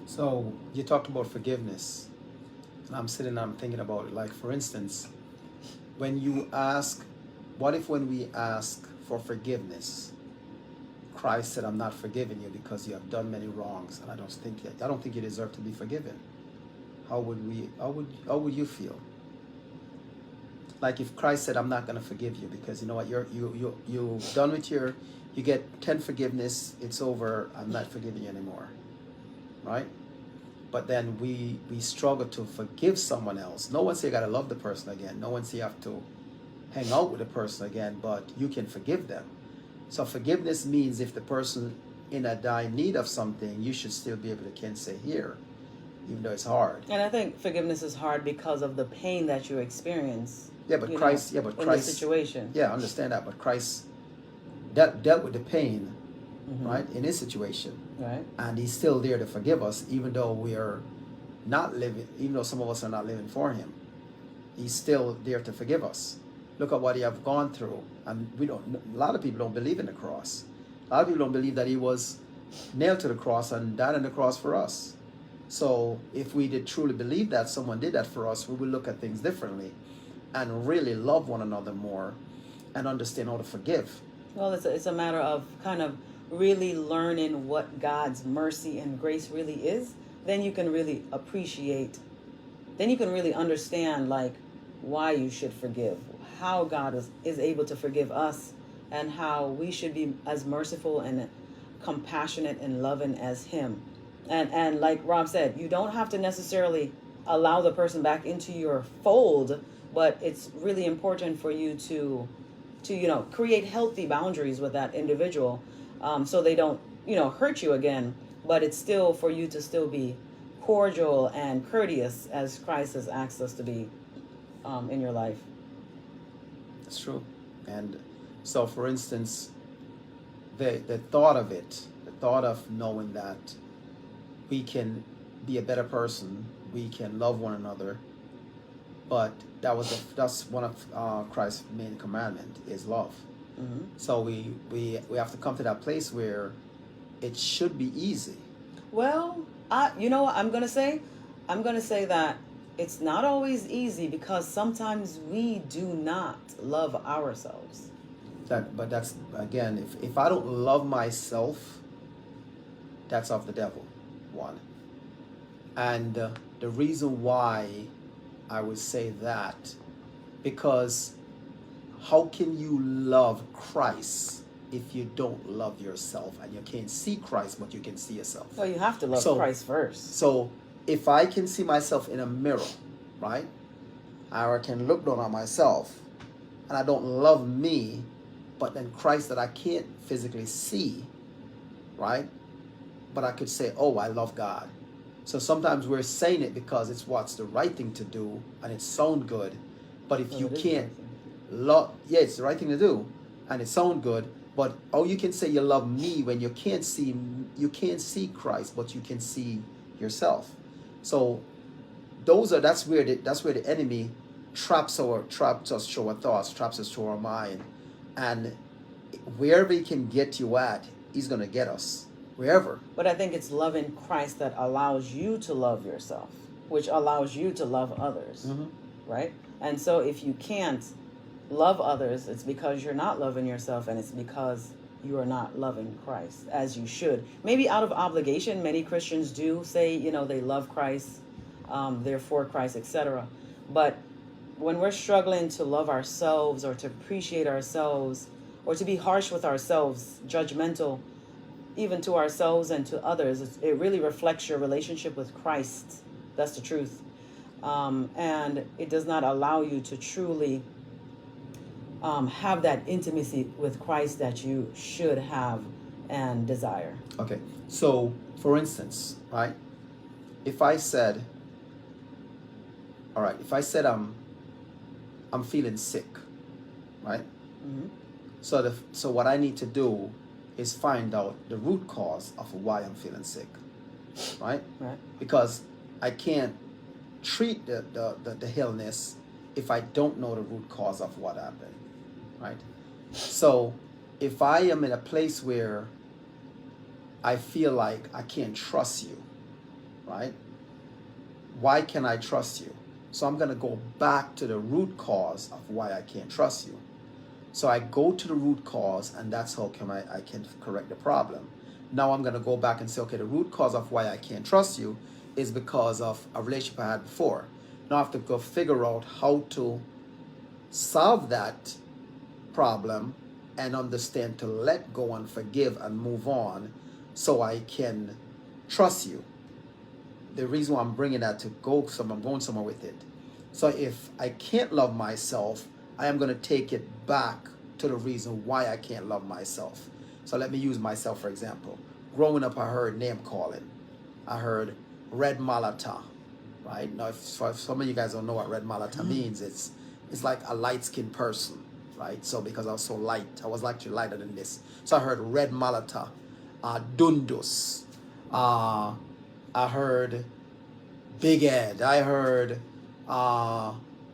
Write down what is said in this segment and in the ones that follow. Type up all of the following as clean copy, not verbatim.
So you talked about forgiveness, and I'm sitting, I'm thinking about it. Like, for instance, when you ask, what if when we ask for forgiveness, Christ said, "I'm not forgiving you because you have done many wrongs, and I don't think you deserve to be forgiven." How would you feel? Like if Christ said, "I'm not going to forgive you because you know what, you've done with your, you get 10 forgiveness, it's over, I'm not forgiving you anymore," right? But then we struggle to forgive someone else. No one say you got to love the person again. No one say you have to hang out with the person again, but you can forgive them. So forgiveness means if the person in a dire need of something, you should still be able to can say here, even though it's hard. And I think forgiveness is hard because of the pain that you experience. Yeah, but Christ. Yeah, but in the Christ. situation. Yeah, I understand that. But Christ dealt with the pain, Mm-hmm. right, in his situation, Right. and he's still there to forgive us, even though we are not living. Even though some of us are not living for him, he's still there to forgive us. Look at what he have gone through, and we don't. A lot of people don't believe in the cross. A lot of people don't believe that he was nailed to the cross and died on the cross for us. So if we did truly believe that someone did that for us, we would look at things differently and really love one another more and understand how to forgive. Well, it's a matter of kind of really learning what God's mercy and grace really is. Then you can really appreciate, then you can really understand like why you should forgive, how God is able to forgive us, and how we should be as merciful and compassionate and loving as him. And like Rob said, you don't have to necessarily allow the person back into your fold, but it's really important for you to create healthy boundaries with that individual, so they don't hurt you again. But it's still for you to still be cordial and courteous as Christ has asked us to be in your life. It's true. And so, for instance, the thought of it, the thought of knowing that we can be a better person, we can love one another, but that's one of Christ's main commandment is love. Mm-hmm. So we have to come to that place where it should be easy. Well, you know what I'm gonna say? I'm gonna say that it's not always easy because sometimes we do not love ourselves. But that's again, if I don't love myself, that's of the devil, one. And the reason why I would say that, because how can you love Christ if you don't love yourself and you can't see Christ but you can see yourself? Well, you have to love Christ first. So if I can see myself in a mirror, right, or I can look down on myself and I don't love me, but then Christ that I can't physically see, right, but I could say, oh, I love God. So sometimes we're saying it because it's what's the right thing to do and it sounds good. But if you can't love, yeah, it's the right thing to do and it sounds good. But oh, you can say you love me when you can't see Christ, but you can see yourself. So that's where the enemy traps us through our thoughts, traps us through our mind, and wherever he can get you at, he's gonna get us. Wherever. But I think it's loving Christ that allows you to love yourself, which allows you to love others, Mm-hmm. right? And so if you can't love others, it's because you're not loving yourself, and it's because you are not loving Christ as you should. Maybe out of obligation, many Christians do say, they love Christ, they're for Christ, etc. But when we're struggling to love ourselves or to appreciate ourselves or to be harsh with ourselves, judgmental, even to ourselves and to others, it really reflects your relationship with Christ. That's the truth. And it does not allow you to truly have that intimacy with Christ that you should have and desire. Okay. So, for instance, right, if I said, all right, if I said I'm feeling sick, right? Mm-hmm. So what I need to do is find out the root cause of why I'm feeling sick, right? Right. Because I can't treat the illness if I don't know the root cause of what happened, right? So if I am in a place where I feel like I can't trust you, right? Why can I trust you? So I'm going to go back to the root cause of why I can't trust you. So I go to the root cause, and that's how I can correct the problem. Now I'm going to go back and say, okay, the root cause of why I can't trust you is because of a relationship I had before. Now I have to go figure out how to solve that problem and understand to let go and forgive and move on so I can trust you. The reason why I'm bringing that to go somewhere, I'm going somewhere with it. So if I can't love myself, I am going to take it back to the reason why I can't love myself. So let me use myself for example. Growing up, I heard name calling. I heard red malata, right? Now, if some of you guys don't know what red malata means, it's like a light-skinned person, right? So because I was so light, I was actually lighter than this. So I heard red malata, dundus, I heard Big Ed. I heard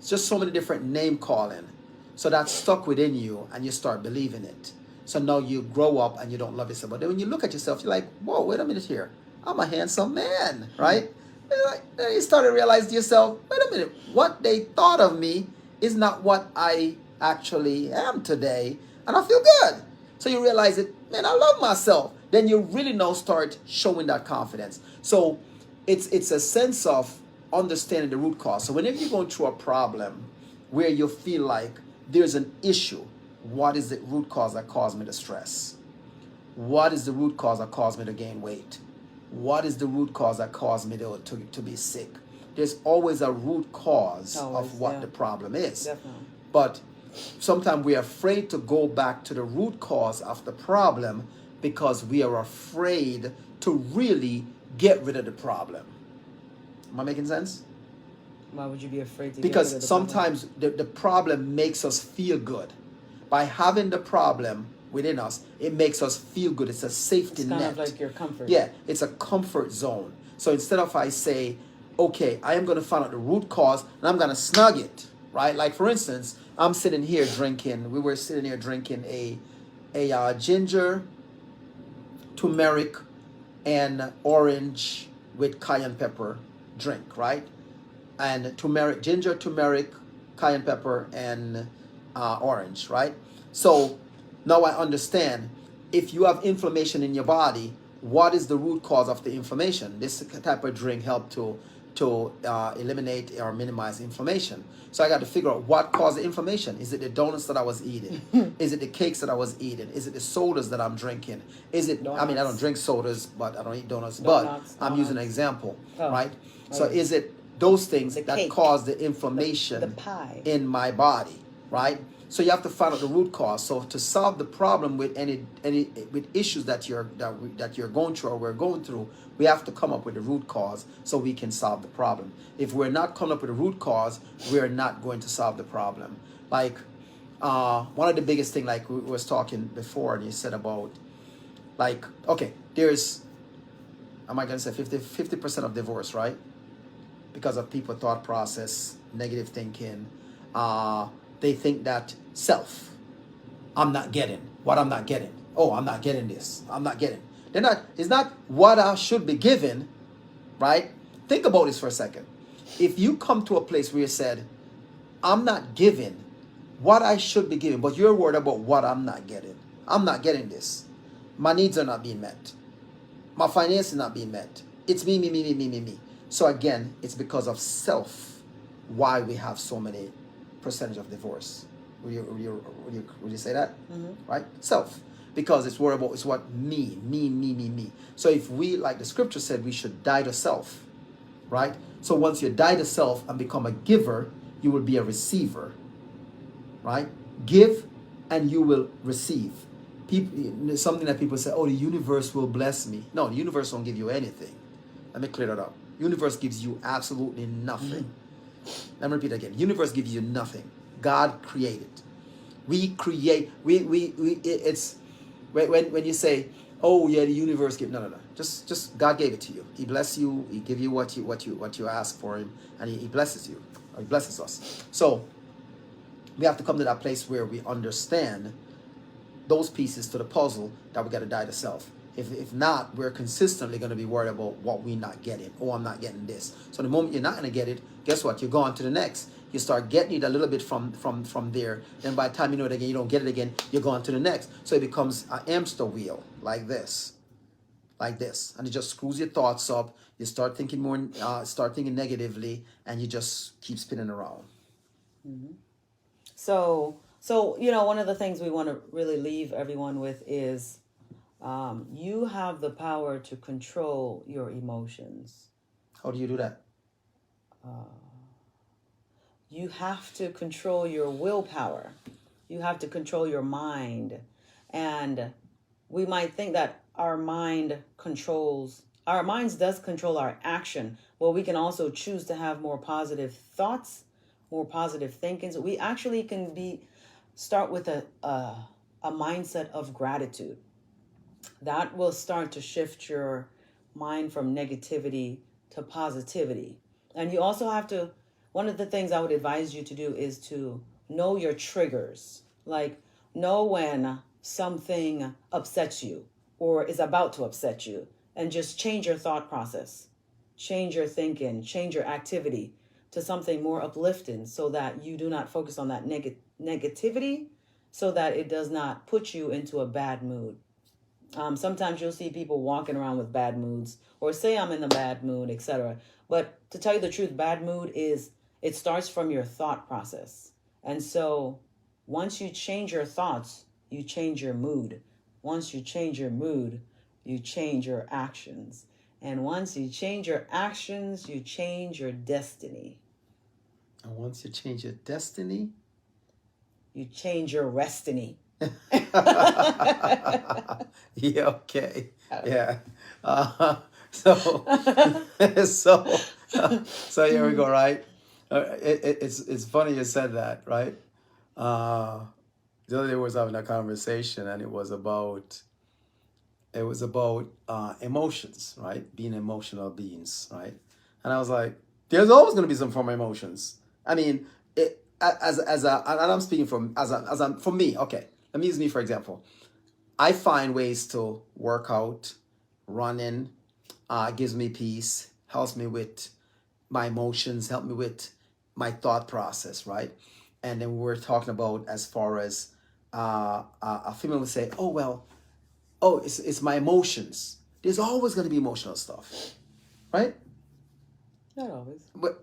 just so many different name calling. So that stuck within you and you start believing it. So now you grow up and you don't love yourself. But then when you look at yourself, you're like, whoa, wait a minute here. I'm a handsome man, right? Then you start to realize to yourself, wait a minute, what they thought of me is not what I actually am today. And I feel good. So you realize it, man, I love myself. Then you really now start showing that confidence. So it's a sense of understanding the root cause. So whenever you're going through a problem where you feel like there's an issue, what is the root cause that caused me to stress? What is the root cause that caused me to gain weight? What is the root cause that caused me to be sick? There's always a root cause of what the problem is. Definitely. But sometimes we're afraid to go back to the root cause of the problem because we are afraid to really get rid of the problem. Am I making sense? Why would you be afraid to Because get rid of the sometimes the problem makes us feel good. By having the problem within us, it makes us feel good. It's a safety net. It's kind of like your comfort. Yeah, it's a comfort zone. So instead of I say, okay, I am going to find out the root cause and I'm going to snug it, right? Like for instance, I'm sitting here drinking, we were sitting here drinking a ginger, turmeric, and orange with cayenne pepper drink, right? And turmeric, ginger, turmeric, cayenne pepper, and orange, right? So now I understand if you have inflammation in your body, what is the root cause of the inflammation? This type of drink help to eliminate or minimize inflammation. So I got to figure out what caused the inflammation. Is it the donuts that I was eating? Is it the cakes that I was eating? Is it the sodas that I'm drinking? Is it, donuts. I mean, I don't drink sodas, but I don't eat donuts, Donuts, but I'm using an example, Oh. right? So Oh, yeah. is it those things The that cake. cause the inflammation The pie. in my body, right? So you have to find out the root cause. So to solve the problem with any with issues that you're going through or we're going through, we have to come up with the root cause so we can solve the problem. If we're not coming up with a root cause, we're not going to solve the problem. Like one of the biggest thing, like we was talking before, and you said about like, okay, there's, am I gonna say 50% of divorce, right? Because of people thought process, negative thinking. They think that self, I'm not getting what I'm not getting. Oh, I'm not getting this. I'm not getting. They're not. It's not what I should be given, right? Think about this for a second. If you come to a place where you said, I'm not giving what I should be giving, but you're worried about what I'm not getting. I'm not getting this. My needs are not being met. My finance is not being met. It's me, me, me, me, me, me, me. So again, it's because of self why we have so many percentage of divorce. Would you say that? Mm-hmm. Right? Self. Because it's worried about, it's what me. So if we, like the scripture said, we should die to self, right? So once you die to self and become a giver, you will be a receiver, right? Give and you will receive. People, something that people say, oh, the universe will bless me. No, the universe won't give you anything. Let me clear that up. Universe gives you absolutely nothing. Mm-hmm. Let me repeat again. Universe gives you nothing. God created. We create. It's when you say, oh yeah, the universe give. No. Just God gave it to you. He bless you. He give you what you ask for him, and he blesses you. Or he blesses us. So we have to come to that place where we understand those pieces to the puzzle that we got to die to self. If not, we're consistently going to be worried about what we're not getting. Oh, I'm not getting this. So the moment you're not going to get it, guess what? You're going to the next. You start getting it a little bit from there. Then by the time you know it again, you don't get it again, you're going to the next. So it becomes a hamster wheel like this. Like this. And it just screws your thoughts up. You start thinking start thinking negatively, and you just keep spinning around. Mm-hmm. So, one of the things we want to really leave everyone with is you have the power to control your emotions. How do you do that? You have to control your willpower. You have to control your mind. And we might think that our minds does control our action. Well, we can also choose to have more positive thoughts, more positive thinking. So we actually can start with a mindset of gratitude. That will start to shift your mind from negativity to positivity. And you also have to, one of the things I would advise you to do is to know your triggers. Like, know when something upsets you or is about to upset you, and just change your thought process, change your thinking, change your activity to something more uplifting, so that you do not focus on that negativity, so that it does not put you into a bad mood. Sometimes you'll see people walking around with bad moods or say I'm in a bad mood, etc. But to tell you the truth, bad mood it starts from your thought process. And so once you change your thoughts, you change your mood. Once you change your mood, you change your actions. And once you change your actions, you change your destiny. And once you change your destiny, you change your restiny. Yeah, okay. Yeah. So here we go, right? It's funny you said that, right? The other day I was having a conversation, and it was about emotions, right? Being emotional beings, right? And I was like, there's always going to be some form of emotions. I mean, and I'm speaking for me. Okay, let me use me for example. I find ways to work out, running, gives me peace, helps me with my emotions, help me with my thought process, right? And then we're talking about, as far as a female would say, oh well, it's my emotions. There's always going to be emotional stuff, right? Not always. But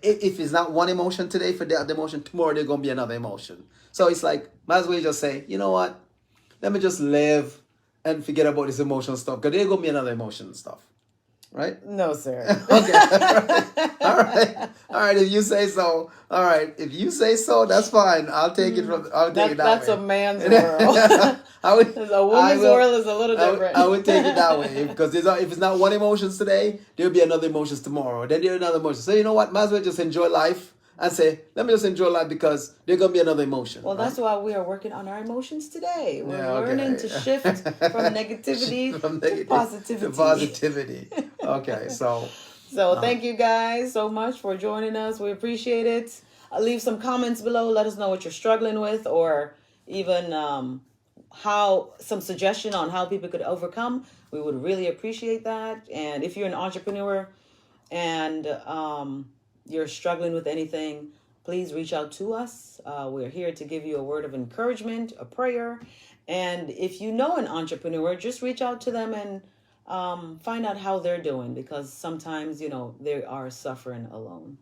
if it's not one emotion today, for the emotion tomorrow, there's going to be another emotion. So it's like, might as well just say, you know what? Let me just live and forget about this emotional stuff, because there's going to be another emotional stuff. Right? No, sir. Okay. All right. If you say so. All right. If you say so, that's fine. I'll take it that that's way. A man's world. A woman's world is a little different. I would take it that way, because if it's not one emotions today, there'll be another emotions tomorrow. Then there'll be another emotion. So you know what? Might as well just enjoy life and say, let me just enjoy life, because there's going to be another emotion. Well, right? That's why we are working on our emotions today. We're learning to shift from negativity to positivity. Okay, so thank you guys so much for joining us. We appreciate it. Leave some comments below. Let us know what you're struggling with, or even some suggestion on how people could overcome. We would really appreciate that. And if you're an entrepreneur and you're struggling with anything, please reach out to us. We're here to give you a word of encouragement, a prayer. And if you know an entrepreneur, just reach out to them and find out how they're doing, because sometimes, they are suffering alone.